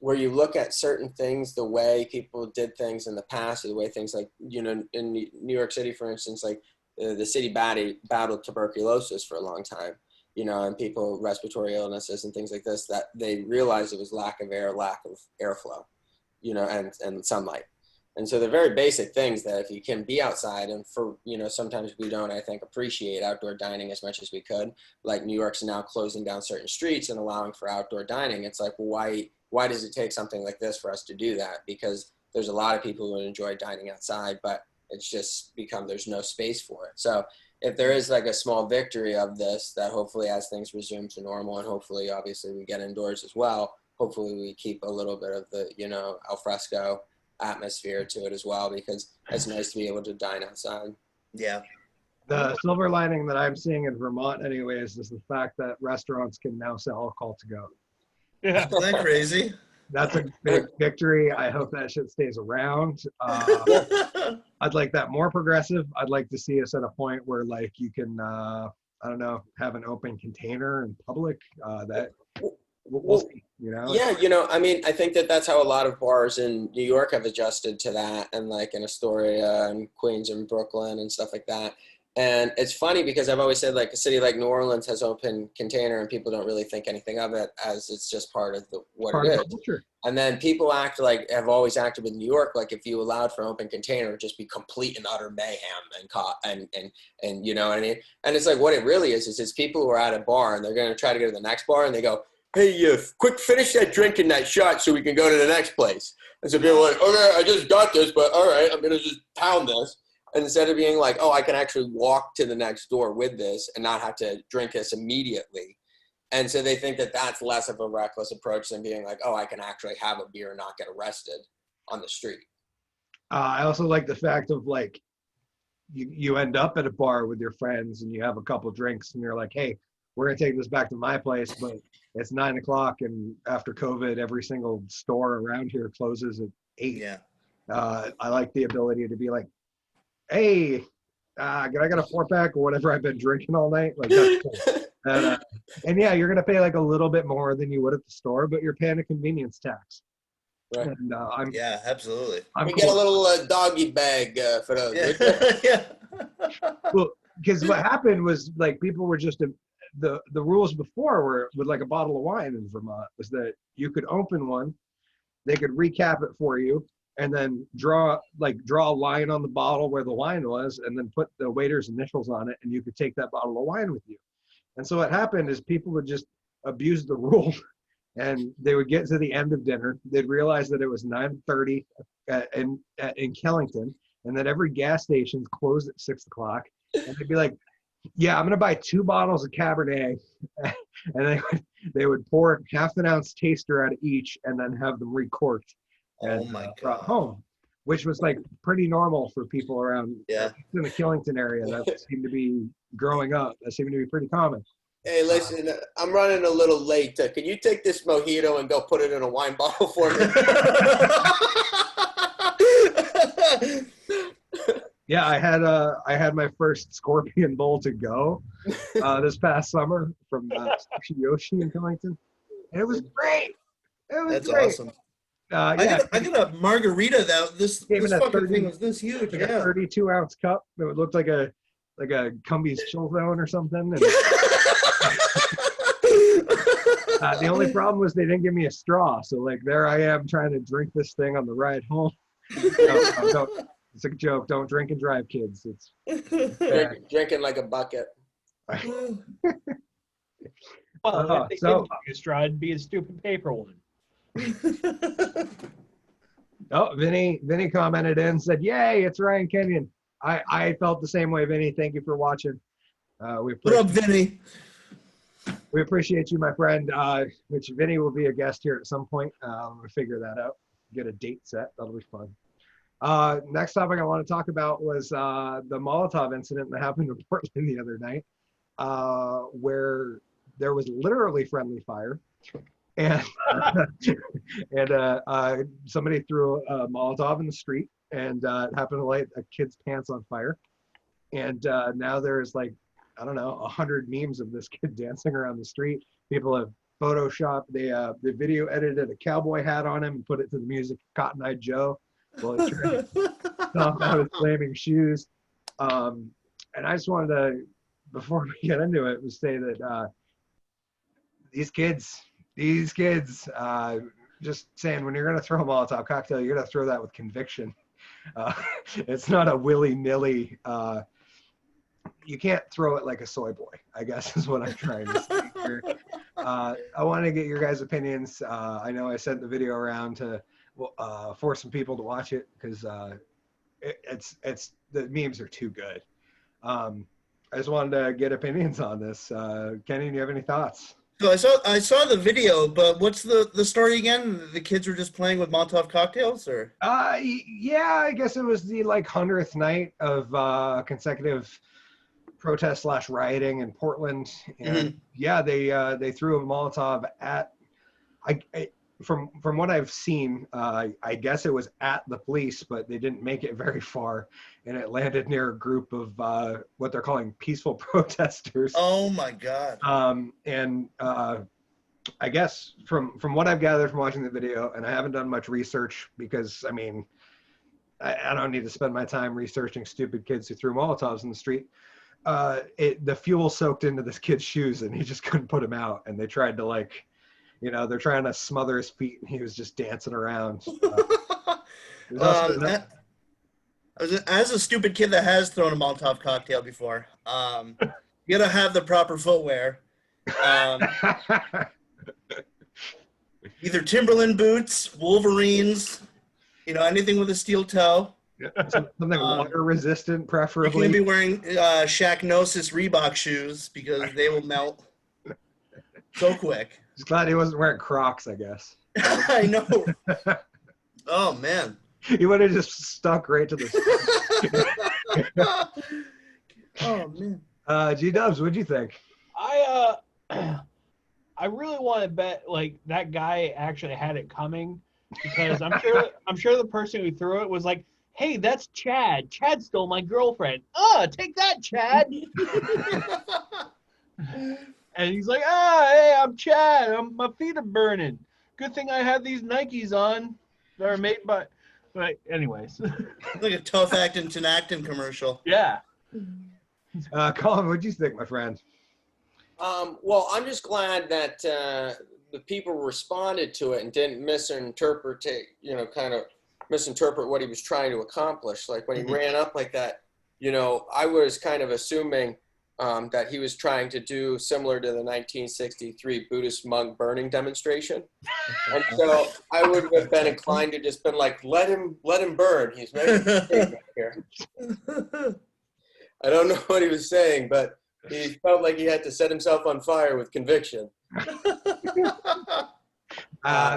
where you look at certain things, the way people did things in the past, or the way things like in New York City, for instance, like the city battled tuberculosis for a long time, and people respiratory illnesses and things like this that they realized it was lack of air, lack of airflow, and sunlight. And so they're very basic things that if you can be outside and sometimes we don't, I think, appreciate outdoor dining as much as we could. Like New York's now closing down certain streets and allowing for outdoor dining. It's like, well, why does it take something like this for us to do that? Because there's a lot of people who enjoy dining outside, but it's just become, there's no space for it. So if there is like a small victory of this, that hopefully as things resume to normal and hopefully obviously we get indoors as well, hopefully we keep a little bit of the, al fresco atmosphere to it as well, because it's nice to be able to dine outside. Yeah. The silver lining that I'm seeing in Vermont anyways is the fact that restaurants can now sell alcohol to go. Yeah. Isn't that crazy? That's a big victory. I hope that shit stays around. I'd like that more progressive. I'd like to see us at a point where like you can, I don't know, have an open container in public that we'll see, Yeah, I mean, I think that's how a lot of bars in New York have adjusted to that, and like in Astoria and Queens and Brooklyn and stuff like that. And it's funny because I've always said like a city like New Orleans has open container and people don't really think anything of it as it's just part of what it is. Culture. And then people have always acted with New York like if you allowed for open container, it'd just be complete and utter mayhem and you know what I mean? And it's like what it really is it's people who are at a bar and they're going to try to go to the next bar and they go, hey, quick, finish that drink and that shot so we can go to the next place. And so people are like, okay, I just got this, but all right, I'm going to just pound this. And instead of being like, oh, I can actually walk to the next door with this and not have to drink this immediately. And so they think that that's less of a reckless approach than being like, oh, I can actually have a beer and not get arrested on the street. I also like the fact of like, you end up at a bar with your friends and you have a couple drinks and you're like, hey, we're going to take this back to my place, but it's 9:00 and after COVID, every single store around here closes at 8. Yeah. I like the ability to be like, hey, can I get a 4-pack or whatever I've been drinking all night? Like, that's cool. And yeah, you're going to pay like a little bit more than you would at the store, but you're paying a convenience tax. Right. And Yeah, absolutely. I'm We cool. get a little doggy bag for those. Yeah. Well, because what happened was like people were just the rules before were with like a bottle of wine in Vermont was that you could open one, they could recap it for you, and then draw a line on the bottle where the wine was, and then put the waiter's initials on it, and you could take that bottle of wine with you. And so what happened is people would just abuse the rule, and they would get to the end of dinner, they'd realize that it was 9:30 in Kellington, and that every gas station's closed at 6 o'clock, and they'd be like, yeah, I'm gonna buy 2 bottles of Cabernet, and they would pour half an ounce taster out of each, and then have them recorked Oh and my brought God. home, which was like pretty normal for people around Yeah. in the Killington area that seemed to be growing up. That seemed to be pretty common. Hey, listen, I'm running a little late. Can you take this mojito and go put it in a wine bottle for me? Yeah, I had my first Scorpion Bowl to go this past summer from Yoshi in Killington, and it was great. It was That's great. awesome. Yeah, I got a margarita that this Came in a fucking 30 thing was this huge. like a Yeah. 32-ounce cup. It looked like a Cumbies chill zone or something. And, the only problem was they didn't give me a straw. So like there I am trying to drink this thing on the ride home. No, don't. It's a joke. Don't drink and drive, kids. It's Drinking like a bucket. Well, Uh, if they so- didn't give you a straw, it'd be a stupid paper one. Oh, Vinny commented in, said, "Yay, it's Ryan Kenyon." I felt the same way, Vinny. Thank you for watching. What up, Vinny? We appreciate you, my friend. Which Vinny will be a guest here at some point. We'll figure that out. Get a date set. That'll be fun. Next topic I want to talk about was the Molotov incident that happened in Portland the other night, where there was literally friendly fire, and somebody threw a Molotov in the street, and it happened to light a kid's pants on fire. And now there's like, I don't know, 100 memes of this kid dancing around the street. People have photoshopped, they video edited a cowboy hat on him and put it to the music of Cotton Eye Joe while he tried to stomp out his flaming shoes. And I just wanted to, before we get into it, was say that these kids, just saying, when you're going to throw a Molotov cocktail, you're going to throw that with conviction. It's not a willy-nilly, you can't throw it like a soy boy, I guess is what I'm trying to say here. I want to get your guys' opinions. I know I sent the video around to force some people to watch it because it's the memes are too good. I just wanted to get opinions on this. Kenny, do you have any thoughts? So I saw the video, but what's the story again? The kids were just playing with Molotov cocktails, or? Yeah, I guess it was the like 100th night of consecutive protest / rioting in Portland, and yeah, they threw a Molotov at. From what I've seen, I guess it was at the police, but they didn't make it very far, and it landed near a group of what they're calling peaceful protesters. Oh my God! And I guess from what I've gathered from watching the video, and I haven't done much research because I mean, I don't need to spend my time researching stupid kids who threw Molotovs in the street. The fuel soaked into this kid's shoes, and he just couldn't put them out, and they tried to they're trying to smother his feet, and he was just dancing around. As a stupid kid that has thrown a Molotov cocktail before, you gotta have the proper footwear. Either Timberland boots, Wolverines, anything with a steel toe. Something water resistant, You preferably. can be wearing Shacknosis Reebok shoes because they will melt so quick. Just glad he wasn't wearing Crocs, I guess. I know. Oh man. He would have just stuck right to the. Oh man. G-Dubs, what'd you think? I really want to bet like that guy actually had it coming, because I'm sure the person who threw it was like, hey, that's Chad. Chad stole my girlfriend. Take that, Chad. And he's like, hey, I'm Chad. My feet are burning. Good thing I have these Nikes on that are made by. But anyways, Like a tough acting Tinactin commercial. yeah. Colin, what'd you think, my friend? Well, I'm just glad that the people responded to it and didn't misinterpret what he was trying to accomplish. Like when he ran up like that, I was kind of assuming that he was trying to do similar to the 1963 Buddhist monk burning demonstration. And so I would have been inclined to just been like, let him burn. He's making a statement here. I don't know what he was saying, but he felt like he had to set himself on fire with conviction.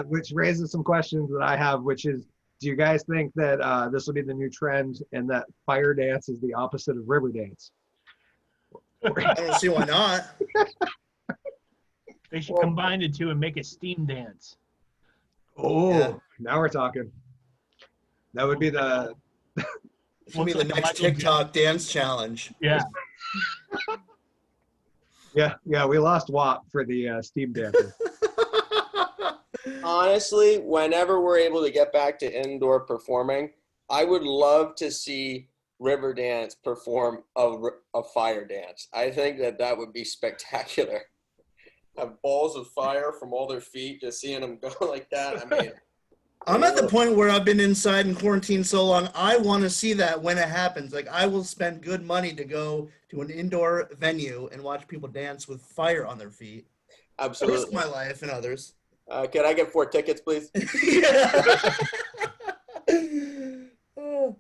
Which raises some questions that I have, which is, do you guys think that this will be the new trend and that fire dance is the opposite of river dance? I don't see why not. They should combine the two and make a steam dance. Oh, Yeah. Now we're talking. That would be the This will be the Looks like a next Michael TikTok dance challenge. Yeah. yeah. We lost WAP for the steam dancer. Honestly, whenever we're able to get back to indoor performing, I would love to see Riverdance perform a fire dance. I think that would be spectacular. Have balls of fire from all their feet, just seeing them go like that. I mean, I'm at the point where I've been inside in quarantine so long, I want to see that when it happens. Like, I will spend good money to go to an indoor venue and watch people dance with fire on their feet. absolutely. Risk my life and others. Can I get 4 tickets, please? Yeah. Oh,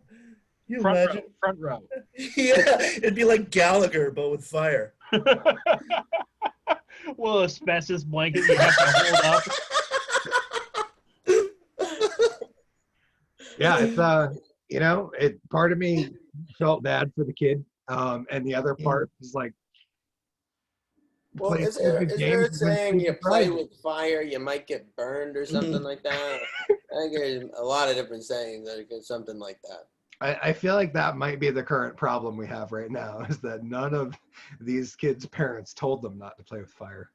you imagine? Front row. Yeah, it'd be like Gallagher, but with fire. Well, asbestos blanket you have to hold up. Yeah, it's part of me felt bad for the kid, and the other part is like, Well, play is there stupid a games when saying you people play cry. with fire, you might get burned or something like that? I think there's a lot of different sayings that get something like that. I feel like that might be the current problem we have right now, is that none of these kids' parents told them not to play with fire.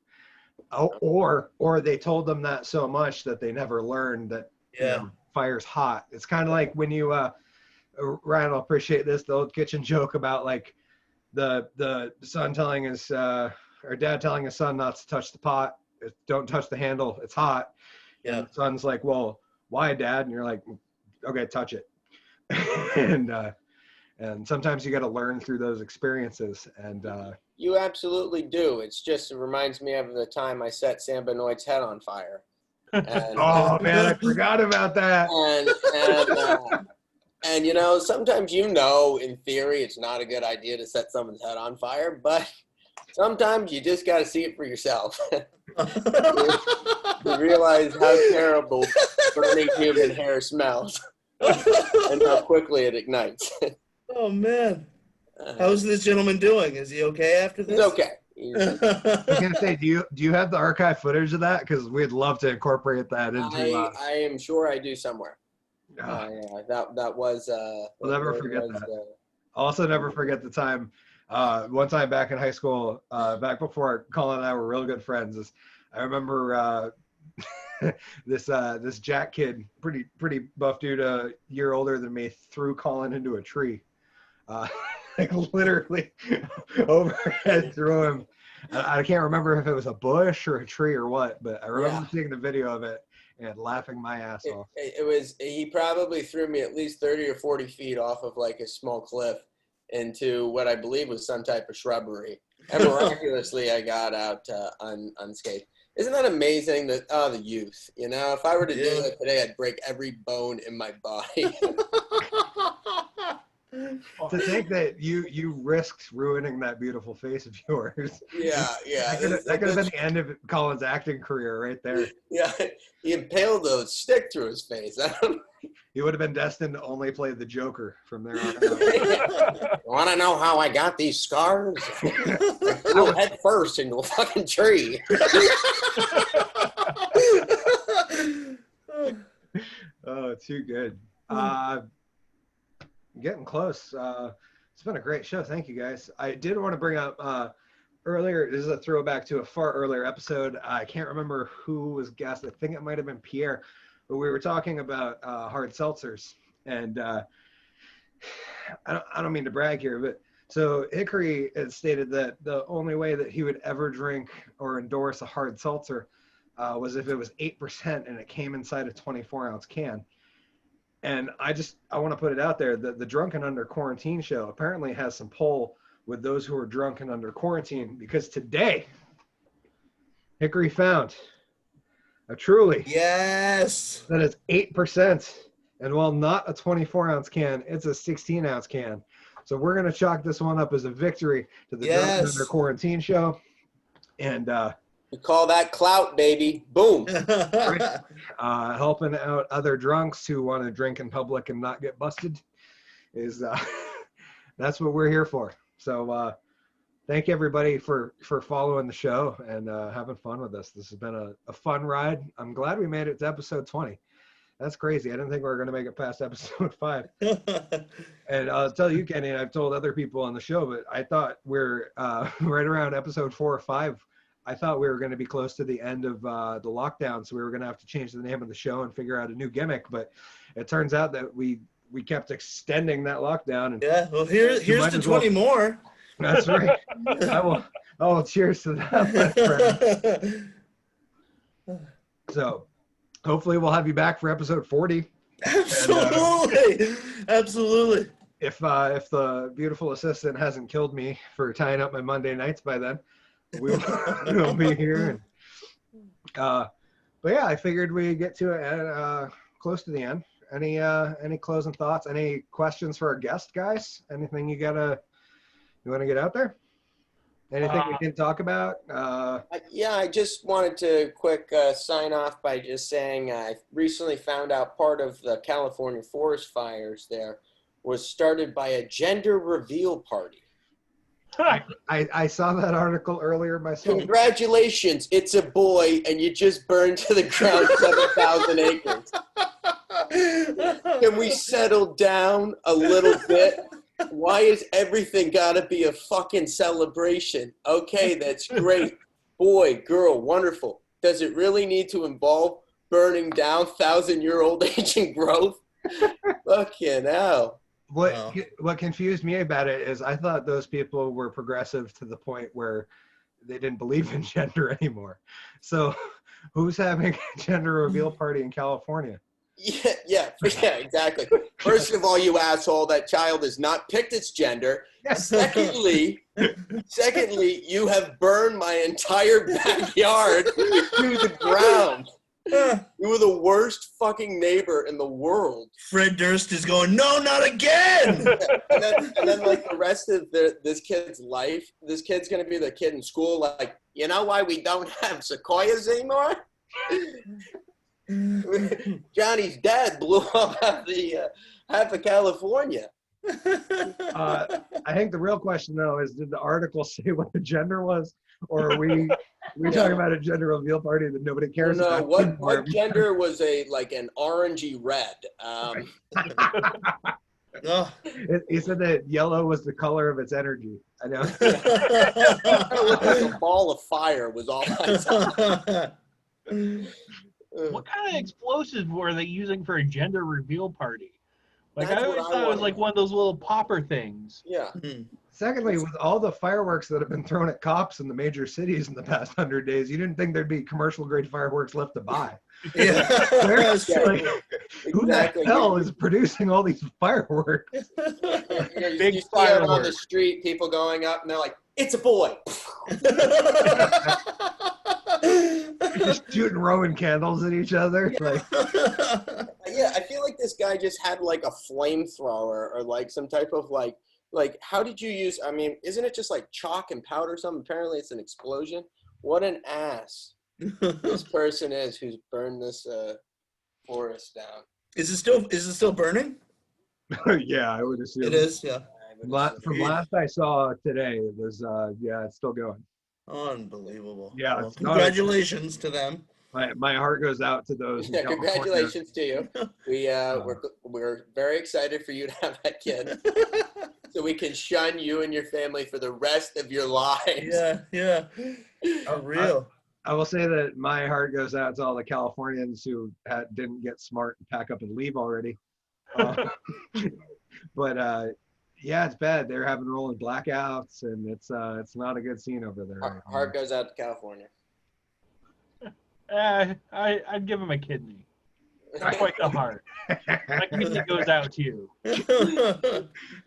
Or they told them that so much that they never learned that fire's hot. It's kind of like when you Ryan will appreciate this, the old kitchen joke about like the son telling his or dad telling his son not to touch the pot. Don't touch the handle, it's hot. Yeah. And the son's like, well, why, Dad? And you're like, okay, touch it. and sometimes you got to learn through those experiences. And You absolutely do. It reminds me of the time I set Sam Benoit's head on fire. And, oh man, I forgot about that. And sometimes in theory, it's not a good idea to set someone's head on fire, but sometimes you just got to see it for yourself. You realize how terrible burning human hair smells and how quickly it ignites. Oh, man. How's this gentleman doing? Is he okay after this? He's okay. I was gonna say, do you have the archive footage of that? Because we'd love to incorporate that into. I am sure I do somewhere. Yeah, that was. We'll never forget that. I'll also never forget the time. One time back in high school, back before Colin and I were real good friends, I remember this Jack kid, pretty buff dude, a year older than me, threw Colin into a tree. Like literally overhead threw him. I can't remember if it was a bush or a tree or what, but I remember seeing the video of it and laughing my ass off. He probably threw me at least 30 or 40 feet off of like a small cliff into what I believe was some type of shrubbery. And miraculously, I got out unscathed. Isn't that amazing that the youth? If I were to do that today, I'd break every bone in my body. To think that you risked ruining that beautiful face of yours. Yeah. That could have been the end of Colin's acting career right there. Yeah, he impaled a stick through his face. He would have been destined to only play the Joker from there on out. You want to know how I got these scars? I flew head first into a fucking tree. Oh, too good. getting close. It's been a great show. Thank you, guys. I did want to bring up earlier. This is a throwback to a far earlier episode. I can't remember who was guest. I think it might have been Pierre, but we were talking about hard seltzers. And I don't mean to brag here, but so Hickory had stated that the only way that he would ever drink or endorse a hard seltzer was if it was 8% and it came inside a 24-ounce can. And I want to put it out there that the Drunken Under Quarantine show apparently has some pull with those who are drunken under quarantine, because today Hickory found a Truly Yes. that is 8%. And while not a 24-ounce can, it's a 16-ounce can. So we're going to chalk this one up as a victory to the Drunken Under Quarantine show. And We call that clout, baby. Boom. helping out other drunks who want to drink in public and not get busted is that's what we're here for. So thank everybody for following the show and having fun with us. This has been a fun ride. I'm glad we made it to episode 20. That's crazy. I didn't think we were going to make it past episode 5. And I'll tell you, Kenny, and I've told other people on the show, but I thought we're right around episode 4 or 5. I thought we were going to be close to the end of the lockdown, so we were going to have to change the name of the show and figure out a new gimmick. But it turns out that we kept extending that lockdown. And Yeah. Well, here's to 20 more. That's right. I will cheers to that, my friend. So hopefully we'll have you back for episode 40. Absolutely. Absolutely. If the beautiful assistant hasn't killed me for tying up my Monday nights by then, we'll be here. And, but yeah, I figured we'd get to it close to the end. Any closing thoughts? Any questions for our guest, guys? Anything you want to get out there? Anything we can talk about? Yeah, I just wanted to quick sign off by just saying I recently found out part of the California forest fires there was started by a gender reveal party. I saw that article earlier myself. Congratulations, it's a boy, and you just burned to the ground 7,000 acres. Can we settle down a little bit? Why is everything gotta be a fucking celebration? Okay, that's great. Boy, girl, wonderful. Does it really need to involve burning down 1,000-year-old ancient growth? Fucking hell. What confused me about it is I thought those people were progressive to the point where they didn't believe in gender anymore. So who's having a gender reveal party in California? Yeah, exactly. First of all, you asshole, that child has not picked its gender. Secondly, you have burned my entire backyard to the ground. You were the worst fucking neighbor in the world. Fred Durst is going, no, not again. and then like the rest of this kid's life, this kid's going to be the kid in school like, you know why we don't have sequoias anymore? Johnny's dad blew up half of California. I think the real question though is, did the article say what the gender was, or are we talking about a gender reveal party that nobody cares about? What gender was an orangey red? He said that yellow was the color of its energy. I know. It looked like a ball of fire was all I saw. What kind of explosives were they using for a gender reveal party? Like, That's I always what I thought it was wanted. like one of those little popper things. Yeah. Secondly, with all the fireworks that have been thrown at cops in the major cities in the past 100 days, you didn't think there'd be commercial grade fireworks left to buy. Yeah. Who the hell is producing all these fireworks? You see out on the street, people going up, and they're like, "It's a boy." Just shooting Roman candles at each other. Like, Yeah, I feel like this guy just had like a flamethrower or like some type of like how did you use? I mean, isn't it just like chalk and powder or something? Apparently, it's an explosion. What an ass this person is who's burned this forest down. Is it still burning? yeah, I would assume It is, yeah. From last I saw today, it was it's still going. Unbelievable. Yeah, Well, it's not- congratulations to them. My heart goes out to those. in Yeah, California. congratulations to you. We're very excited for you to have that kid, so we can shun you and your family for the rest of your lives. Yeah. For real. I will say that my heart goes out to all the Californians who didn't get smart and pack up and leave already. But yeah, it's bad. They're having rolling blackouts, and it's not a good scene over there. Right now. Heart goes out to California. I'd give him a kidney. Not quite the heart. My kidney goes out to you.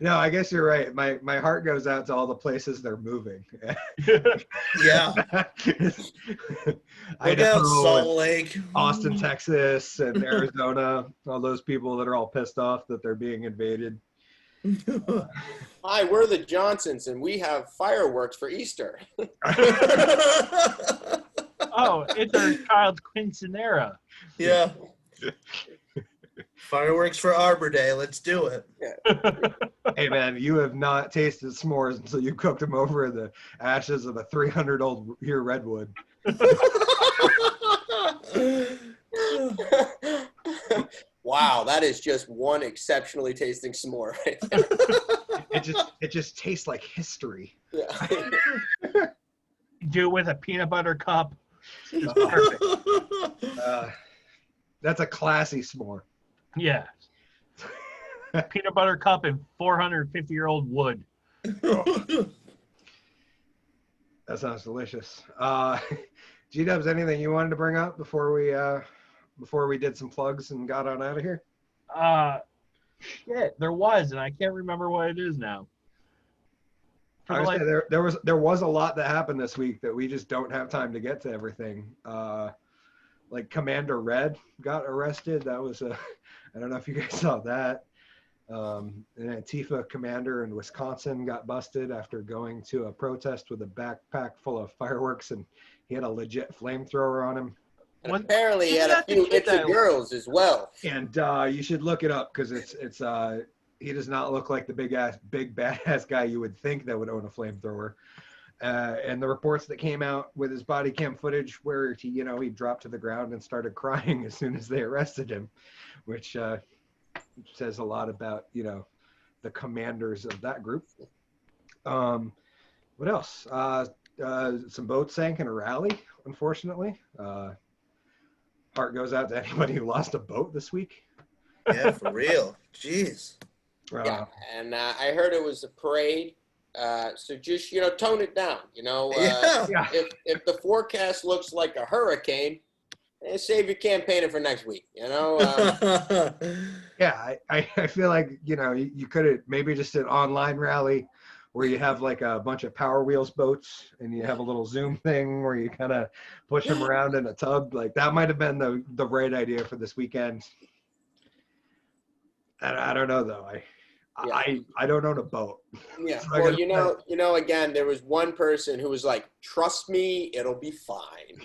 No, I guess you're right. My heart goes out to all the places they're moving. Yeah. Look Idaho, out, Salt Lake. Austin, Texas, and Arizona. All those people that are all pissed off that they're being invaded. Hi, we're the Johnsons, and we have fireworks for Easter. Oh, it's our child's quinceanera. Yeah. Fireworks for Arbor Day. Let's do it. Hey man, you have not tasted s'mores until you cooked them over the ashes of a 300-year redwood. Wow, that is just one exceptionally tasting s'more right there. It just tastes like history. Yeah. Do it with a peanut butter cup. It's perfect. That's a classy s'more. Yeah. Peanut butter cup and 450-year-old wood. That sounds delicious. G-Dubs, anything you wanted to bring up before we did some plugs and got on out of here? Shit, there was, and I can't remember what it is now. I was saying there was a lot that happened this week that we just don't have time to get to everything. Like Commander Red got arrested. That was I don't know if you guys saw that. An Antifa commander in Wisconsin got busted after going to a protest with a backpack full of fireworks, and he had a legit flamethrower on him. And apparently he had a few itchy girls as well. And you should look it up because it's he does not look like the big badass guy you would think that would own a flamethrower. And the reports that came out with his body cam footage where he dropped to the ground and started crying as soon as they arrested him, which says a lot about the commanders of that group. What else? Some boats sank in a rally, unfortunately. Heart goes out to anybody who lost a boat this week. Yeah, for real. Jeez. Yeah, and I heard it was a parade. So just tone it down. Yeah. If the forecast looks like a hurricane, save your campaigning for next week. Yeah, I feel like you could have maybe just an online rally where you have like a bunch of Power Wheels boats and you have a little Zoom thing where you kind of push them around in a tub. Like that might have been the right idea for this weekend. I don't know though. I don't own a boat. Yeah. So Well, again, there was one person who was like, "Trust me, it'll be fine."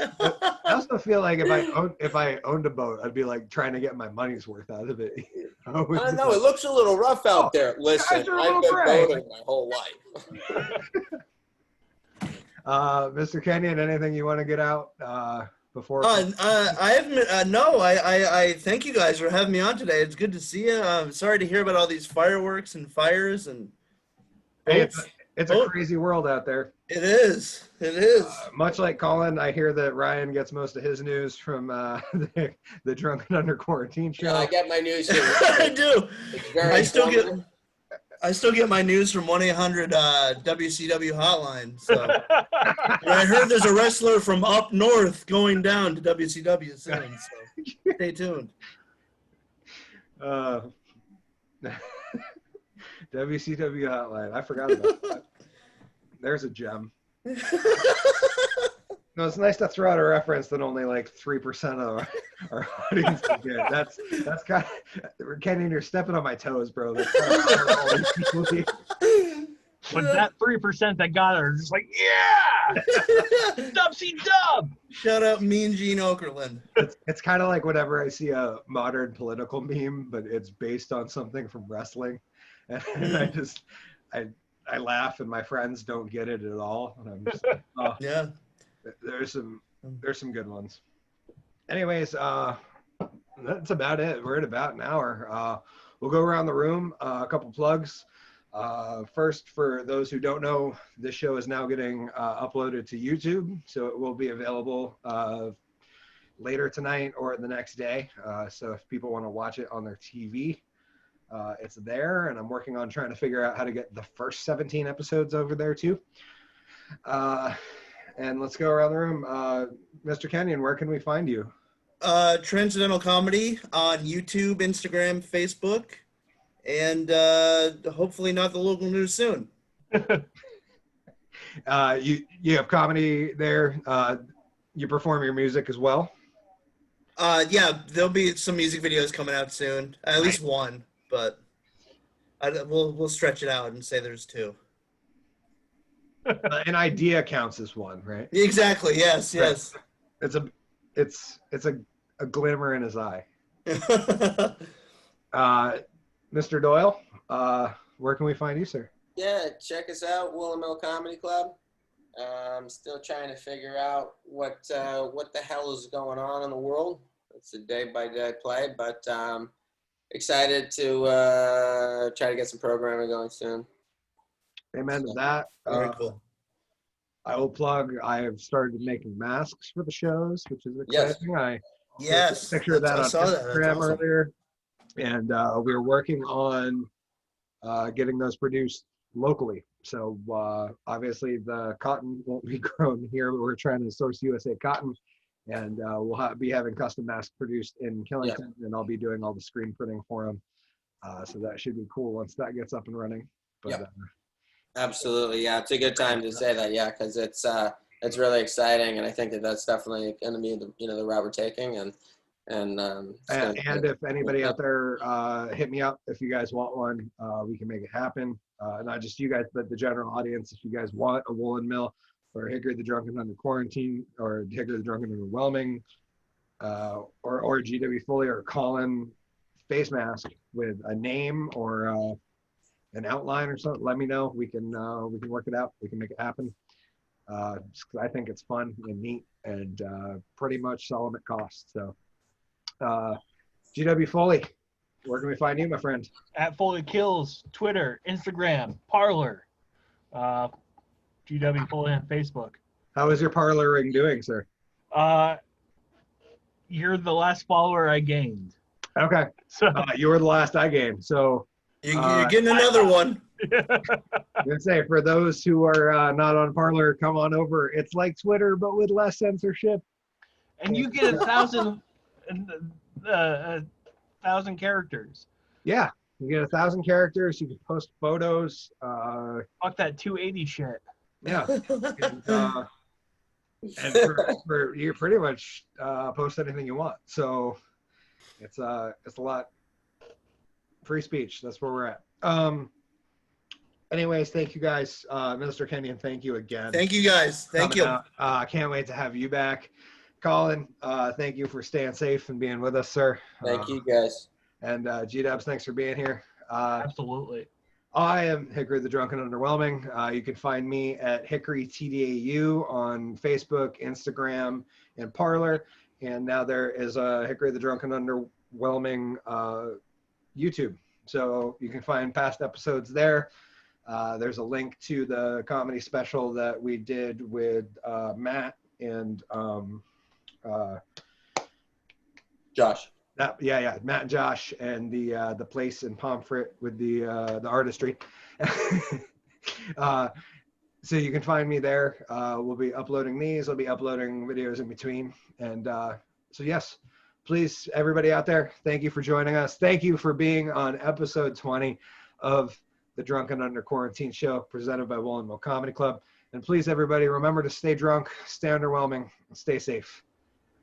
I also feel like if I owned a boat, I'd be like trying to get my money's worth out of it. I don't know. It looks a little rough out there. Listen, I've been boating my whole life. Mr. Kenyon, anything you want to get out before? I thank you guys for having me on today. It's good to see you. I'm sorry to hear about all these fireworks and fires and. Hey, it's a crazy world out there. It is. Much like Collen, I hear that Ryan gets most of his news from the Drunken Under Quarantine show. Yeah, I get my news here. I do. It's very I still get my news from 1-800 WCW hotline. So and I heard there's a wrestler from up north going down to WCW soon. So stay tuned. WCW hotline. I forgot about that. There's a gem. No, it's nice to throw out a reference that only like 3% of our audience will get. That's kind of, Kenyon, you're stepping on my toes, bro. That's kind of But that 3% that got her, just like, yeah, Dubsy Dub. Shout out Mean Gene Okerlund. It's kind of like whenever I see a modern political meme, but it's based on something from wrestling, and I laugh, and my friends don't get it at all, and I'm just like, oh. Yeah. There's There's some good ones. Anyways, that's about it. We're at about an hour. We'll go around the room. A couple plugs. First, for those who don't know, this show is now getting uploaded to YouTube, so it will be available later tonight or the next day. So if people want to watch it on their TV, it's there, and I'm working on trying to figure out how to get the first 17 episodes over there too. And let's go around the room. Mr. Kenyon, where can we find you? Transcendental Comedy on YouTube, Instagram, Facebook, and hopefully not the local news soon. You have comedy there. You perform your music as well. Yeah, there'll be some music videos coming out soon. At least one, but we'll stretch it out and say there's two. An idea counts as one, right? Exactly. Yes. Yes. It's a glimmer in his eye. Mr. Doyle, where can we find you, sir? Yeah, check us out, Woolen Comedy Club. I'm still trying to figure out what the hell is going on in the world. It's a day-by-day play, but excited to try to get some programming going soon. Amen to that. Very cool. I will plug, I have started making masks for the shows, which is exciting. Yes. Picture of that I on saw that. Instagram That's awesome. earlier. And we're working on getting those produced locally. So obviously the cotton won't be grown here, but we're trying to source USA cotton. And we'll be having custom masks produced in Killington, and I'll be doing all the screen printing for them. So that should be cool once that gets up and running. But, Absolutely, yeah. It's a good time to say that, yeah, because it's really exciting, and I think that's definitely going to be the route we're taking, and if anybody out there hit me up if you guys want one, we can make it happen. Not just you guys, but the general audience. If you guys want a woolen mill, or Hickory the Drunken Under Quarantine, or Hickory the Drunken Underwhelming, or GW Foley or Collen face mask with a name or an outline or something, let me know. We can work it out. We can make it happen. Just 'cause I think it's fun and neat and pretty much solemn at cost. So, GW Foley, where can we find you, my friend? At Foley Kills, Twitter, Instagram, Parlor, GW Foley on Facebook. How is your parloring doing, sir? You're the last follower I gained. Okay, So you were the last I gained. So You're getting another one. I'm gonna say, for those who are not on Parlor, come on over. It's like Twitter, but with less censorship. and you get 1,000 characters. Yeah, you get 1,000 characters. You can post photos. Fuck that 280 shit. Yeah, and for you pretty much post anything you want. So it's a lot. Free speech. That's where we're at. Anyways, thank you guys. Mr. Kenyon, thank you again. Thank you guys. Thank you. I can't wait to have you back. Collen, thank you for staying safe and being with us, sir. Thank you, guys. And G-Dubs, thanks for being here. Absolutely. I am Hickory the Drunken Underwhelming. You can find me at Hickory TDAU on Facebook, Instagram, and Parlor. And now there is a Hickory the Drunken Underwhelming YouTube. So you can find past episodes there. There's a link to the comedy special that we did with Matt and Josh. Matt and Josh, and the place in Pomfret with the artistry. So you can find me there. We'll be uploading these. I'll be uploading videos in between. And so yes, please, everybody out there, thank you for joining us. Thank you for being on episode 20 of the Drunken Under Quarantine show presented by Woolen Comedy Club. And please, everybody, remember to stay drunk, stay underwhelming, and stay safe.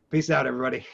Peace out, everybody.